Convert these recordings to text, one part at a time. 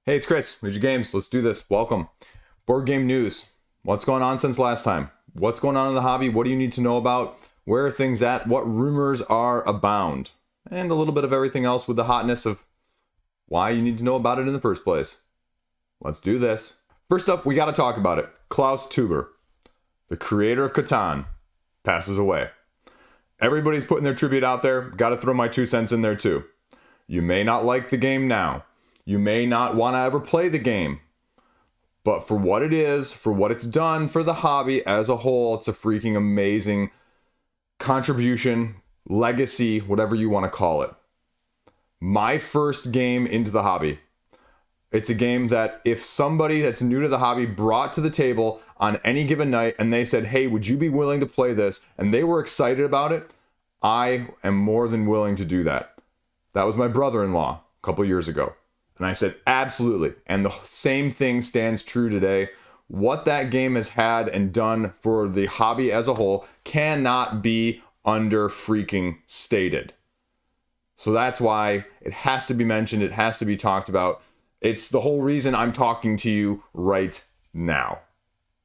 Hey, it's Chris, Liege Games. Let's do this. Welcome. Board game news. What's going on since last time? What's going on in the hobby? What do you need to know about? Where are things at? What rumors are abound? And a little bit of everything else with the hotness of why you need to know about it in the first place. Let's do this. First up, we got to talk about it. Klaus, the creator of Catan, passes away. Everybody's putting their tribute out there. Got to throw my 2 cents in there too. You may not like the game now. You may not want to ever play the game. But for what it is, for what it's done for the hobby as a whole, it's a freaking amazing contribution, legacy, whatever you want to call it. My first game into the hobby. It's a game that if somebody that's new to the hobby brought to the table on any given night and they said, hey, would you be willing to play this? And they were excited about it, I am more than willing to do that. That was my brother-in-law a couple years ago. And I said, absolutely. And the same thing stands true today. What that game has had and done for the hobby as a whole cannot be under freaking stated. So that's why it has to be mentioned. It has to be talked about. It's the whole reason I'm talking to you right now.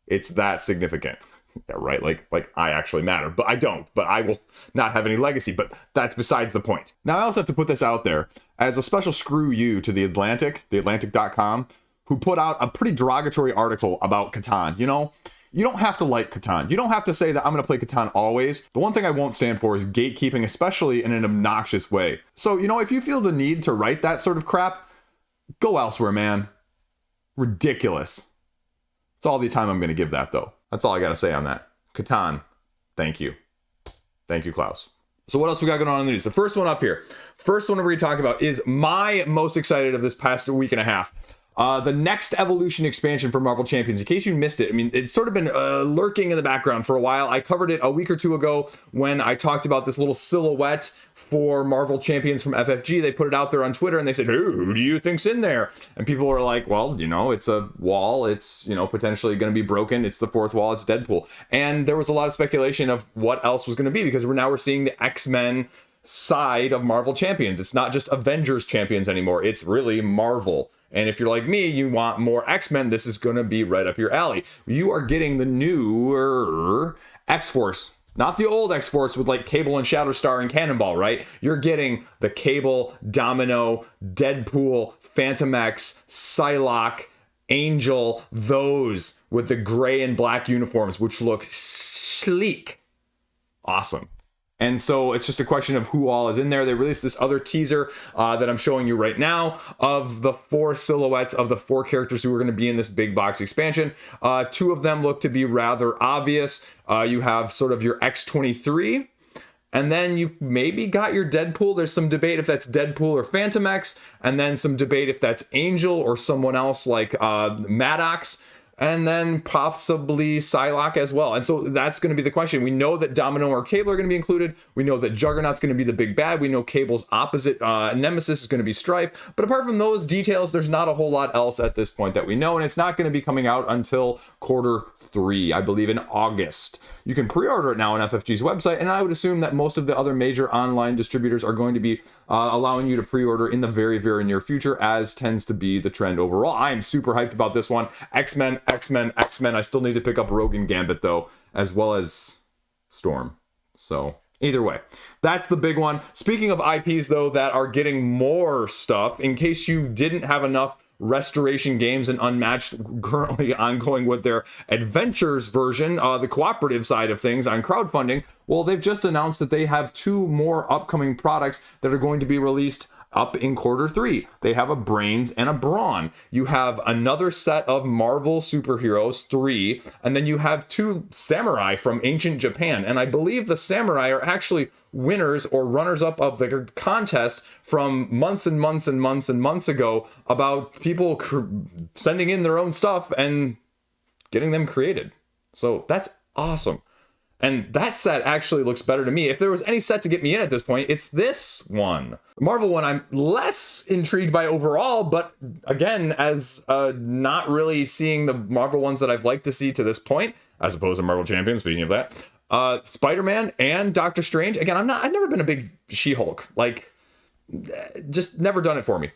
It's that significant. Yeah, right? Like I actually matter, but I don't. But I will not have any legacy, but that's besides the point. Now I also have to put this out there as a special screw you to The Atlantic, theatlantic.com, who put out a pretty derogatory article about Catan. You know, you don't have to like Catan. You don't have to say that I'm going to play Catan always. The one thing I won't stand for is gatekeeping, especially in an obnoxious way. So, you know, if you feel the need to write that sort of crap, go elsewhere, man. Ridiculous. That's all the time I'm going to give that, though. That's all I got to say on that. Catan, thank you. Thank you, Klaus. So what else we got going on in the news? The first one up here. First one we're going to talk about is my most excited of this past week and a half. The next Evolution expansion for Marvel Champions. In case you missed it, I mean, it's sort of been lurking in the background for a while. I covered it a week or two ago when I talked about this little silhouette for Marvel Champions from FFG. They put it out there on Twitter and they said, who do you think's in there? And people were like, well, you know, it's a wall. It's, you know, potentially going to be broken. It's the fourth wall. It's Deadpool. And there was a lot of speculation of what else was going to be because we're seeing the X-Men side of Marvel Champions. It's not just Avengers Champions anymore. It's really Marvel. And if you're like me, you want more X-Men, this is going to be right up your alley. You are getting the newer X-Force. Not the old X-Force with like Cable and Shatterstar and Cannonball, right? You're getting the Cable, Domino, Deadpool, Phantom X, Psylocke, Angel, those with the gray and black uniforms, which look sleek. Awesome. And so it's just a question of who all is in there. They released this other teaser that I'm showing you right now of the 4 silhouettes of the 4 characters who are going to be in this big box expansion. 2 of them look to be rather obvious. You have sort of your X-23, and then you maybe got your Deadpool. There's some debate if that's Deadpool or Phantom X, and then some debate if that's Angel or someone else like Maddox. And then possibly Psylocke as well. And so that's going to be the question. We know that Domino or Cable are going to be included. We know that Juggernaut's going to be the big bad. We know Cable's opposite nemesis is going to be Strife. But apart from those details, there's not a whole lot else at this point that we know. And it's not going to be coming out until Q3, I believe, in August. You can pre-order it now on FFG's website. And I would assume that most of the other major online distributors are going to be allowing you to pre-order in the very, very near future, as tends to be the trend overall. I am super hyped about this one. X-Men. I still need to pick up Rogue and Gambit, though, as well as Storm. So either way, that's the big one. Speaking of IPs, though, that are getting more stuff, in case you didn't have enough Restoration Games and Unmatched currently ongoing with their Adventures version, the cooperative side of things on crowdfunding, well, they've just announced that they have 2 more upcoming products that are going to be released up in Q3. They have a Brains and a Brawn. You have another set of Marvel superheroes, 3, and then you have 2 samurai from ancient Japan. And I believe the samurai are actually winners or runners-up of the contest from months and months and months and months ago about people sending in their own stuff and getting them created. So that's awesome. And that set actually looks better to me. If there was any set to get me in at this point, it's this one. The Marvel one I'm less intrigued by overall, but again, as not really seeing the Marvel ones that I've liked to see to this point, as opposed to Marvel Champions, speaking of that, Spider-Man and Doctor Strange. Again, I've never been a big She-Hulk. Like, just never done it for me.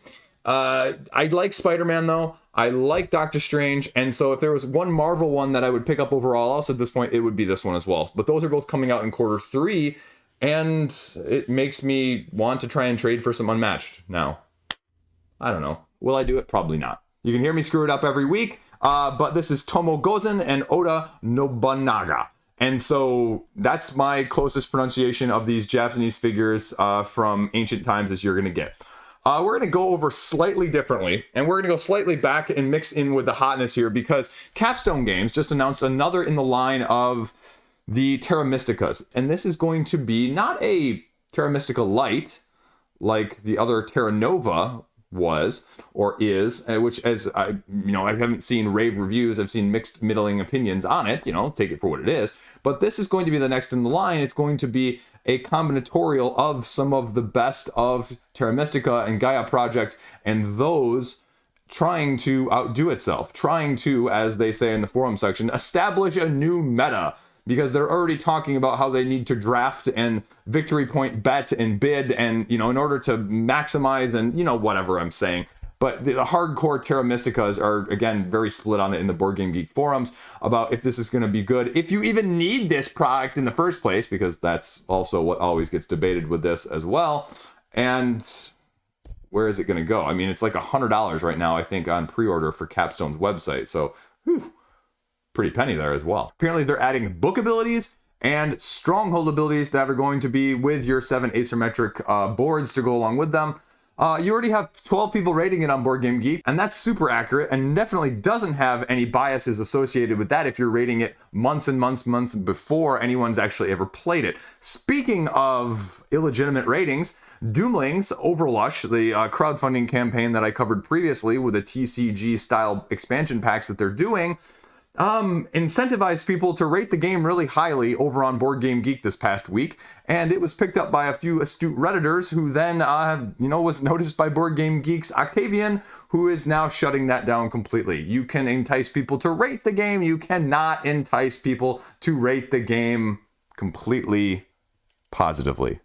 I like Spider-Man though. I like Doctor Strange, and so if there was one Marvel one that I would pick up over all else at this point, it would be this one as well. But those are both coming out in quarter 3, and it makes me want to try and trade for some Unmatched now. I don't know. Will I do it? Probably not. You can hear me screw it up every week, but this is Tomo Gozen and Oda Nobunaga. And so that's my closest pronunciation of these Japanese figures from ancient times as you're going to get. We're going to go over slightly differently, and we're going to go slightly back and mix in with the hotness here because Capstone Games just announced another in the line of the Terra Mysticas. And this is going to be not a Terra Mystica Light like the other Terra Nova was or is, which as I haven't seen rave reviews, I've seen mixed middling opinions on it, take it for what it is. But this is going to be the next in the line. It's going to be a combinatorial of some of the best of Terra Mystica and Gaia Project, and those trying to outdo itself, trying to, as they say in the forum section, establish a new meta, because they're already talking about how they need to draft and victory point bet and bid and, in order to maximize and, whatever I'm saying. But the hardcore Terra Mysticas are, again, very split on it in the Board Game Geek forums about if this is going to be good, if you even need this product in the first place, because that's also what always gets debated with this as well. And where is it going to go? I mean, it's like $100 right now, I think, on pre-order for Capstone's website. So, pretty penny there as well. Apparently, they're adding book abilities and stronghold abilities that are going to be with your 7 asymmetric boards to go along with them. You already have 12 people rating it on Board Game Geek, and that's super accurate and definitely doesn't have any biases associated with that if you're rating it months and months before anyone's actually ever played it. Speaking of illegitimate ratings, Doomlings Overlush, the crowdfunding campaign that I covered previously with the TCG style expansion packs that they're doing, incentivized people to rate the game really highly over on Board Game Geek this past week, and it was picked up by a few astute Redditors who then, was noticed by Board Game Geek's Octavian, who is now shutting that down completely. You can entice people to rate the game, you cannot entice people to rate the game completely positively.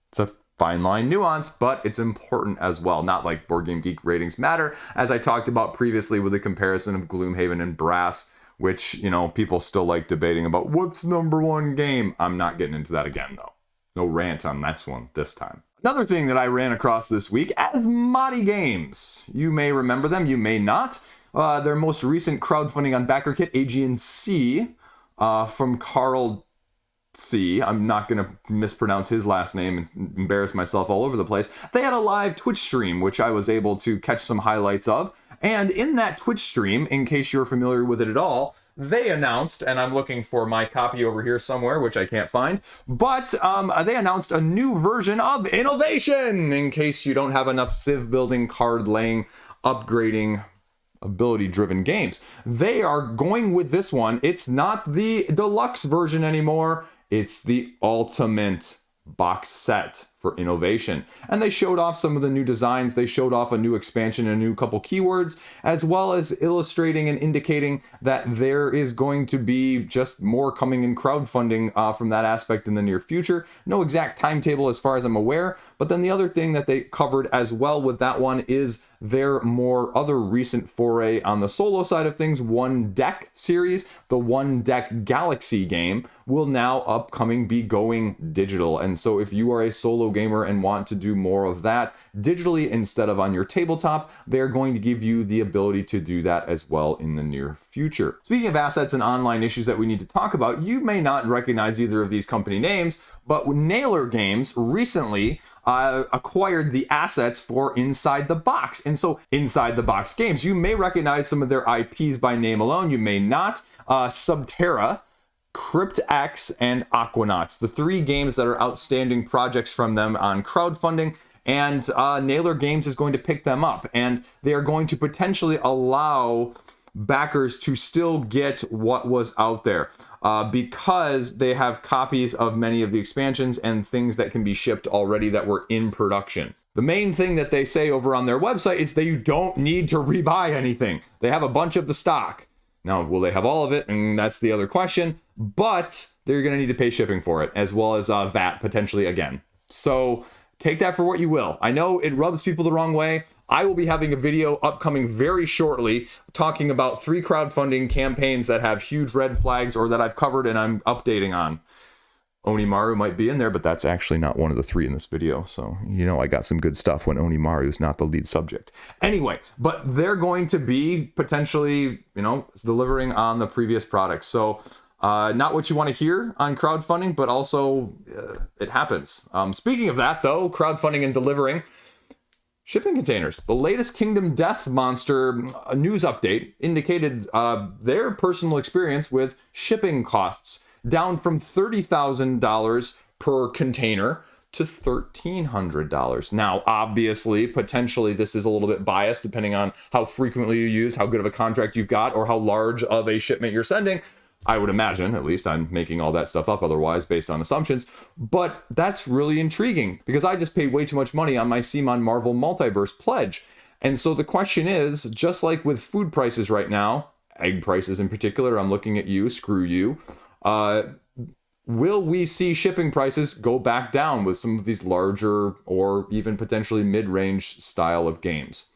It's a fine line nuance, but it's important as well. Not like Board Game Geek ratings matter, as I talked about previously with the comparison of Gloomhaven and Brass, which, people still like debating about what's #1 game. I'm not getting into that again, though. No rant on this one this time. Another thing that I ran across this week, Asmati Games. You may remember them, you may not. Their most recent crowdfunding on BackerKit, Aegean C, from Carl C. I'm not going to mispronounce his last name and embarrass myself all over the place. They had a live Twitch stream, which I was able to catch some highlights of. And in that Twitch stream, in case you're familiar with it at all, they announced, and I'm looking for my copy over here somewhere, which I can't find, but they announced a new version of Innovation, in case you don't have enough Civ building, card laying, upgrading, ability-driven games. They are going with this one. It's not the deluxe version anymore. It's the ultimate box set for Innovation. And they showed off some of the new designs. They showed off a new expansion, a new couple keywords, as well as illustrating and indicating that there is going to be just more coming in crowdfunding from that aspect in the near future. No exact timetable as far as I'm aware. But then the other thing that they covered as well with that one is their more other recent foray on the solo side of things. One Deck series, the One Deck Galaxy game, will now upcoming be going digital. And so if you are a solo gamer and want to do more of that digitally instead of on your tabletop, they're going to give you the ability to do that as well in the near future. Speaking of assets and online issues that we need to talk about, you may not recognize either of these company names, but Naylor Games recently acquired the assets for Inside the Box. And so Inside the Box games, you may recognize some of their IPs by name alone, you may not. Subterra, CryptX, and Aquanauts, the 3 games that are outstanding projects from them on crowdfunding. And Naylor Games is going to pick them up, and they are going to potentially allow backers to still get what was out there. Because they have copies of many of the expansions and things that can be shipped already that were in production. The main thing that they say over on their website is that you don't need to rebuy anything. They have a bunch of the stock. Now, will they have all of it? And that's the other question. But they're going to need to pay shipping for it, as well as VAT potentially again. So take that for what you will. I know it rubs people the wrong way. I will be having a video upcoming very shortly talking about 3 crowdfunding campaigns that have huge red flags or that I've covered and I'm updating on. Onimaru might be in there, but that's actually not one of the 3 in this video. So, you know, I got some good stuff when Onimaru is not the lead subject. Anyway, but they're going to be potentially, you know, delivering on the previous products. So, not what you want to hear on crowdfunding, but also it happens. Speaking of that, though, crowdfunding and delivering, shipping containers. The latest Kingdom Death Monster news update indicated their personal experience with shipping costs, down from $30,000 per container to $1,300. Now, obviously, potentially this is a little bit biased depending on how frequently you use, how good of a contract you've got, or how large of a shipment you're sending. I would imagine, at least I'm making all that stuff up otherwise based on assumptions, but that's really intriguing because I just paid way too much money on my CMON Marvel Multiverse pledge. And so the question is, just like with food prices right now, egg prices in particular, I'm looking at you, screw you, will we see shipping prices go back down with some of these larger or even potentially mid-range style of games?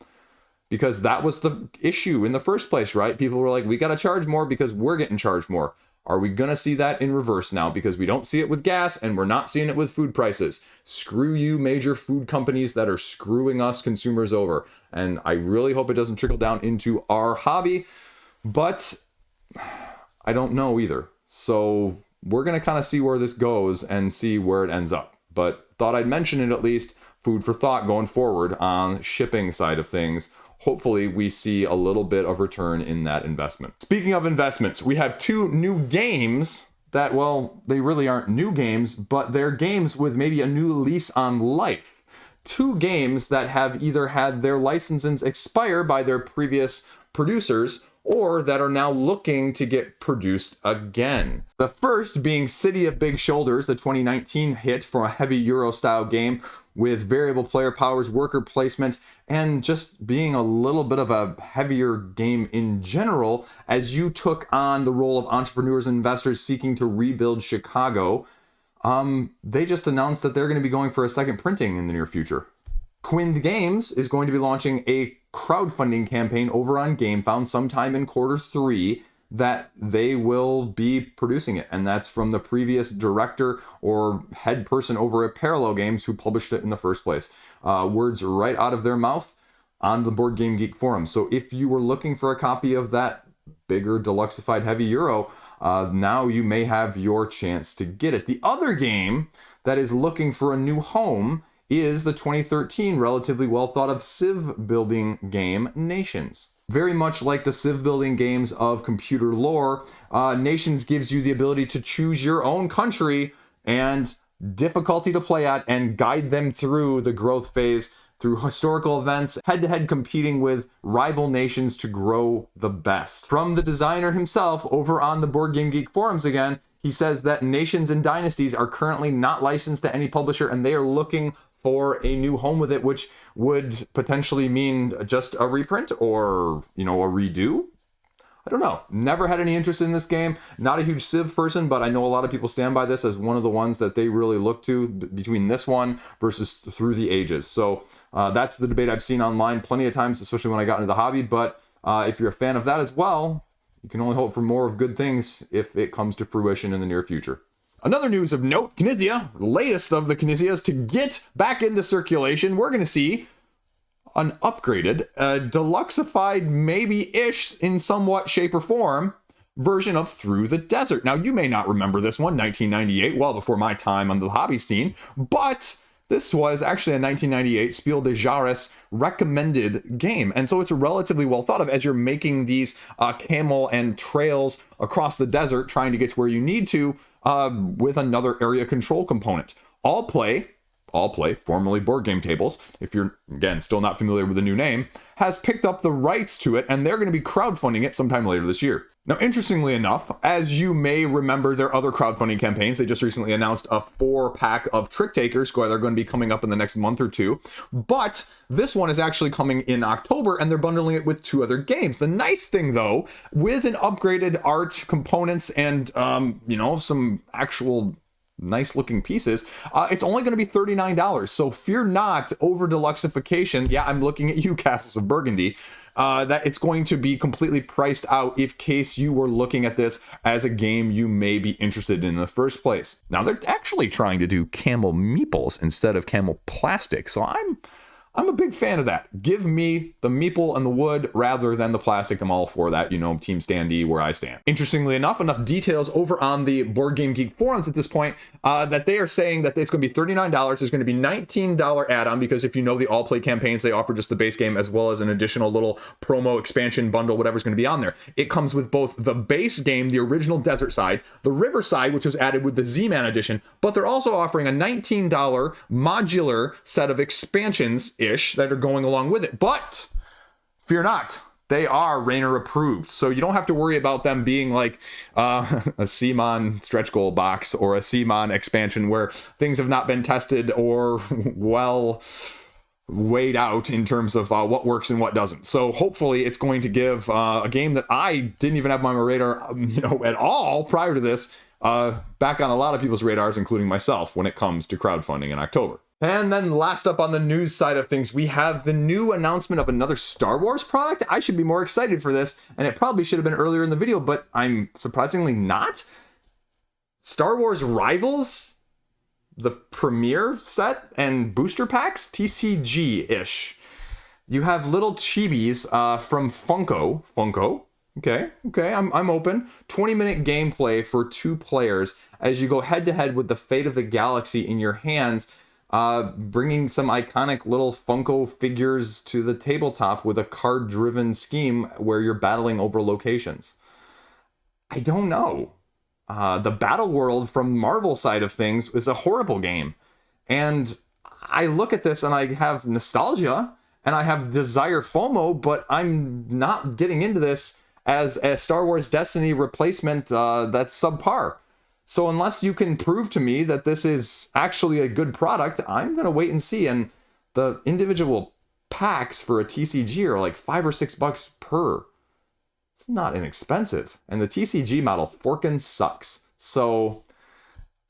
Because that was the issue in the first place, right? People were like, we got to charge more because we're getting charged more. Are we going to see that in reverse now? Because we don't see it with gas and we're not seeing it with food prices. Screw you, major food companies that are screwing us consumers over. And I really hope it doesn't trickle down into our hobby, but I don't know either. So we're going to kind of see where this goes and see where it ends up. But thought I'd mention it at least, food for thought going forward on shipping side of things. Hopefully we see a little bit of return in that investment. Speaking of investments, we have 2 new games that, well, they really aren't new games, but they're games with maybe a new lease on life. 2 games that have either had their licenses expire by their previous producers or that are now looking to get produced again. The first being City of Big Shoulders, the 2019 hit for a heavy Euro style game with variable player powers, worker placement, and just being a little bit of a heavier game in general as you took on the role of entrepreneurs and investors seeking to rebuild Chicago. They just announced that they're going to be going for a second printing in the near future. Quind Games is going to be launching a crowdfunding campaign over on GameFound sometime in Q3 that they will be producing it. And that's from the previous director or head person over at Parallel Games who published it in the first place. Words right out of their mouth on the Board Game Geek forum. So if you were looking for a copy of that bigger deluxified heavy Euro, now you may have your chance to get it. The other game that is looking for a new home is the 2013 relatively well thought of Civ building game Nations. Very much like the Civ building games of computer lore, Nations gives you the ability to choose your own country and difficulty to play at and guide them through the growth phase through historical events, head-to-head competing with rival nations to grow the best. From the designer himself over on the Board Game Geek forums again, he says that Nations and Dynasties are currently not licensed to any publisher and they are looking for a new home with it, which would potentially mean just a reprint or, you know, a redo. I don't know. Never had any interest in this game. Not a huge Civ person, but I know a lot of people stand by this as one of the ones that they really look to between this one versus Through the Ages. So that's the debate I've seen online plenty of times, especially when I got into the hobby. But if you're a fan of that as well, you can only hope for more of good things if it comes to fruition in the near future. Another news of note, Knizia, the latest of the Knizias to get back into circulation. We're going to see an upgraded, deluxified, maybe-ish in somewhat shape or form version of Through the Desert. Now, you may not remember this one, 1998, well before my time on the hobby scene, but this was actually a 1998 Spiel des Jahres recommended game. And so it's relatively well thought of as you're making these camel and trails across the desert, trying to get to where you need to with another area control component. All play, formerly Board Game Tables, if you're, again, still not familiar with the new name, has picked up the rights to it, and they're going to be crowdfunding it sometime later this year. Now, interestingly enough, as you may remember their other crowdfunding campaigns, they just recently announced a 4-pack of Trick Takers, they're going to be coming up in the next month or two. But this one is actually coming in October, and they're bundling it with 2 other games. The nice thing, though, with an upgraded art, components, and, some actual nice looking pieces. It's only going to be $39. So fear not over deluxeification. Yeah, I'm looking at you, Castles of Burgundy. That it's going to be completely priced out if case you were looking at this as a game you may be interested in the first place. Now they're actually trying to do camel meeples instead of camel plastic. So I'm a big fan of that. Give me the meeple and the wood rather than the plastic. I'm all for that, you know, Team Standee where I stand. Interestingly enough details over on the Board Game Geek forums at this point that they are saying that it's going to be $39. There's going to be $19 add-on because if you know the all play campaigns, they offer just the base game as well as an additional little promo expansion bundle, whatever's going to be on there. It comes with both the base game, the original Desert side, the River side, which was added with the Z-Man edition, but they're also offering a $19 modular set of expansions that are going along with it. But fear not, they are Rainer approved, so you don't have to worry about them being like a CMON stretch goal box or a CMON expansion where things have not been tested or well weighed out in terms of what works and what doesn't. So hopefully it's going to give a game that I didn't even have on my radar, at all prior to this, back on a lot of people's radars, including myself, when it comes to crowdfunding in October. And then last up on the news side of things, we have the new announcement of another Star Wars product. I should be more excited for this, and it probably should have been earlier in the video, but I'm surprisingly not. Star Wars Rivals, the premiere set and booster packs, TCG-ish. You have little chibis from Funko. Okay, I'm open. 20-minute gameplay for 2 players as you go head-to-head with the fate of the galaxy in your hands, bringing some iconic little Funko figures to the tabletop with a card-driven scheme where you're battling over locations. I don't know. The Battle World from Marvel side of things is a horrible game. And I look at this and I have nostalgia and I have desire FOMO, but I'm not getting into this as a Star Wars Destiny replacement that's subpar. So unless you can prove to me that this is actually a good product, I'm going to wait and see. And the individual packs for a TCG are like $5 or $6 per. It's not inexpensive. And the TCG model forkin' sucks. So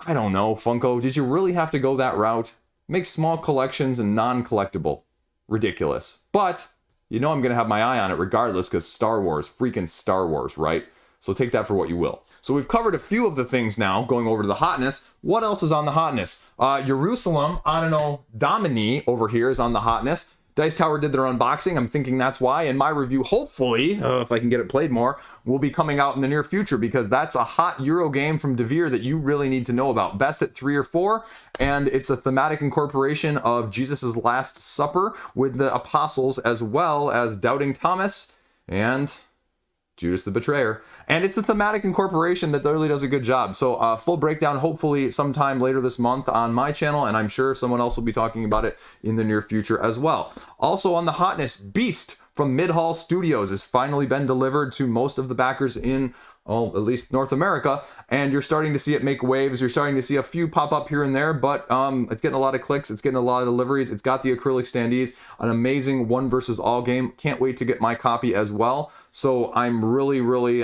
I don't know, Funko, did you really have to go that route? Make small collections and non-collectible. Ridiculous. But I'm going to have my eye on it regardless because Star Wars, freaking Star Wars, right? So take that for what you will. So we've covered a few of the things now, going over to the hotness. What else is on the hotness? Jerusalem Anno Domini over here is on the hotness. Dice Tower did their unboxing. I'm thinking that's why. And my review, hopefully, if I can get it played more, will be coming out in the near future because that's a hot Euro game from Devere that you really need to know about. Best at 3 or 4. And it's a thematic incorporation of Jesus' Last Supper with the apostles as well as Doubting Thomas and Judas the Betrayer. And it's a thematic incorporation that really does a good job. So full breakdown hopefully sometime later this month on my channel, and I'm sure someone else will be talking about it in the near future as well. Also on the hotness, Beast from Mid-Hall Studios has finally been delivered to most of the backers in at least North America, and you're starting to see it make waves. You're starting to see a few pop up here and there, but it's getting a lot of clicks. It's getting a lot of deliveries. It's got the acrylic standees, an amazing 1 versus all game. Can't wait to get my copy as well. So I'm really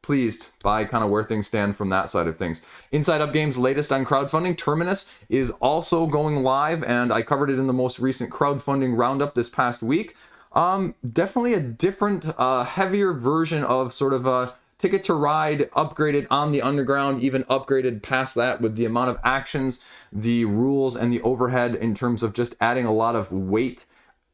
pleased by kind of where things stand from that side of things. Inside Up Games' latest on crowdfunding, Terminus, is also going live, and I covered it in the most recent crowdfunding roundup this past week. Definitely a different, heavier version of sort of a Ticket to Ride, upgraded on the underground, even upgraded past that with the amount of actions, the rules, and the overhead in terms of just adding a lot of weight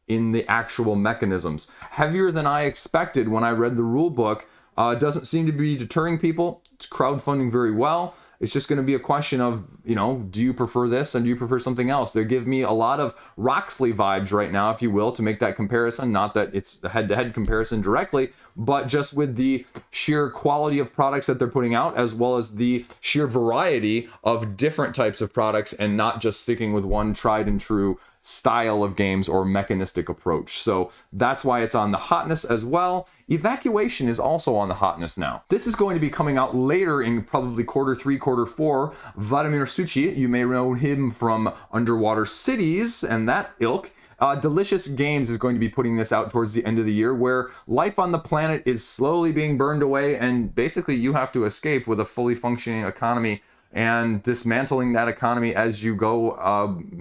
in the actual mechanisms. Heavier than I expected when I read the rule book. Doesn't seem to be deterring people. It's crowdfunding very well. It's just going to be a question of, do you prefer this and do you prefer something else? They give me a lot of Roxley vibes right now, if you will, to make that comparison. Not that it's a head-to-head comparison directly, but just with the sheer quality of products that they're putting out, as well as the sheer variety of different types of products and not just sticking with one tried and true style of games or mechanistic approach. So that's why it's on the hotness as well. Evacuation is also on the hotness now. This is going to be coming out later in probably quarter 3, quarter 4. Vladimir Suchi, you may know him from Underwater Cities and that ilk. Delicious Games is going to be putting this out towards the end of the year, where life on the planet is slowly being burned away and basically you have to escape with a fully functioning economy and dismantling that economy as you go,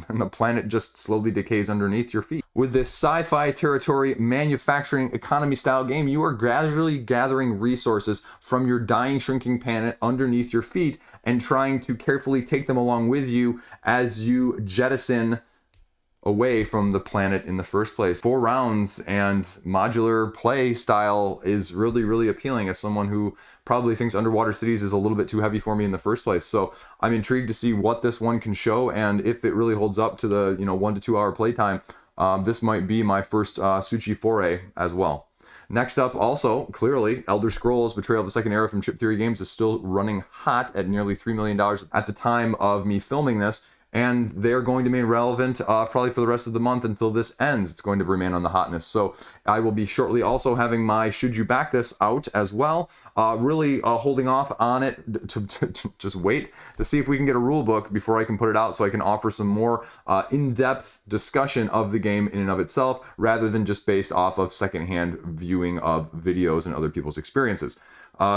and the planet just slowly decays underneath your feet. With this sci-fi territory manufacturing economy style game, you are gradually gathering resources from your dying, shrinking planet underneath your feet and trying to carefully take them along with you as you jettison away from the planet in the first place. 4 rounds and modular play style is really, really appealing as someone who probably thinks Underwater Cities is a little bit too heavy for me in the first place. So I'm intrigued to see what this one can show, and if it really holds up to the 1 to 2 hour playtime. This might be my first Suchi foray as well. Next up, also, clearly, Elder Scrolls Betrayal of the Second Era from Chip Theory Games is still running hot at nearly $3 million at the time of me filming this. And they're going to remain relevant probably for the rest of the month until this ends. It's going to remain on the hotness. So I will be shortly also having my Should You Back This out as well. Really holding off on it to just wait to see if we can get a rule book before I can put it out, so I can offer some more in-depth discussion of the game in and of itself, rather than just based off of secondhand viewing of videos and other people's experiences.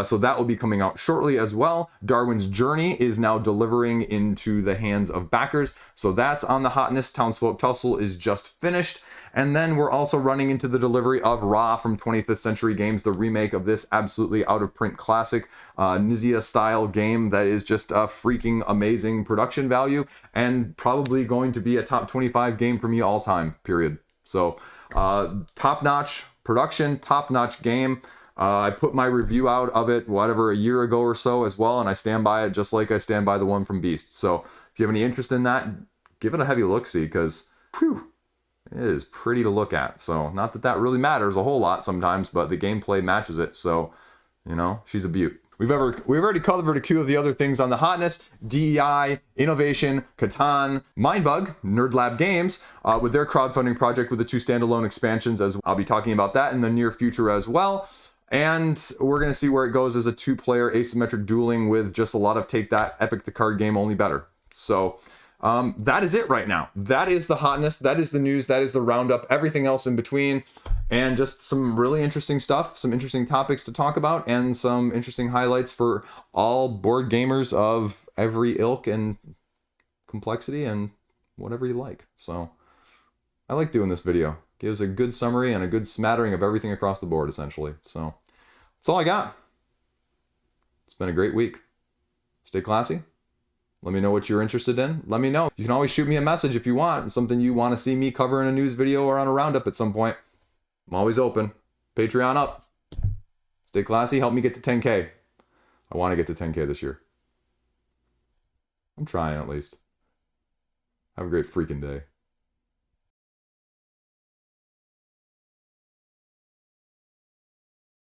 So that will be coming out shortly as well. Darwin's Journey is now delivering into the hands of backers, so that's on the hotness. Townsfolk Tussle is just finished. And then we're also running into the delivery of Ra from 25th Century Games, the remake of this absolutely out-of-print classic Knizia-style game that is just a freaking amazing production value, and probably going to be a top 25 game for me all time, period. So top-notch production, top-notch game. I put my review out of it, a year ago or so as well, and I stand by it just like I stand by the one from Beast. So if you have any interest in that, give it a heavy look-see, because, whew, it is pretty to look at. So not that that really matters a whole lot sometimes, but the gameplay matches it. So, she's a beaut. We've already covered a few of the other things on the hotness: DEI, Innovation, Catan, Mindbug, Nerd Lab Games, with their crowdfunding project with the 2 standalone expansions, as I'll be talking about that in the near future as well. And we're going to see where it goes as a 2-player asymmetric dueling with just a lot of take that, Epic the card game, only better. So that is it right now. That is the hotness. That is the news. That is the roundup. Everything else in between. And just some really interesting stuff, some interesting topics to talk about, and some interesting highlights for all board gamers of every ilk and complexity and whatever you like. So I like doing this video. Gives a good summary and a good smattering of everything across the board, essentially. So that's all I got. It's been a great week. Stay classy. Let me know what you're interested in. Let me know. You can always shoot me a message if you want. Something you want to see me cover in a news video or on a roundup at some point. I'm always open. Patreon up. Stay classy. Help me get to 10K. I want to get to 10K this year. I'm trying, at least. Have a great freaking day.